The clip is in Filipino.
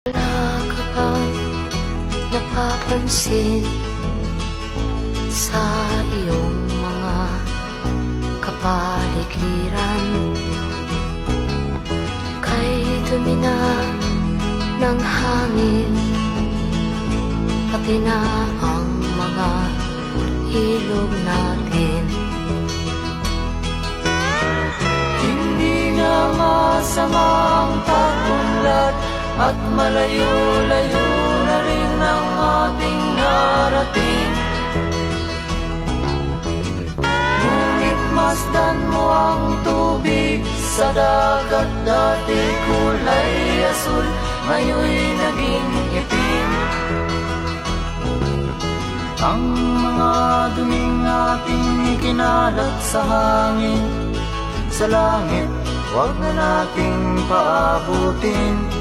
Wala ka bang napapansin sa iyong mga kapaligiran? Kay dumi na ng hangin, pati na ang mga ilog natin. Hindi na masamang pag-unlad at malayo-layo na rin ang ating narating. Ngunit masdan mo ang tubig sa dagat, dati kulay asul, ngayon'y naging itim. Ang mga duming ating ikinalat sa hangin, sa langit, huwag na nating paabutin.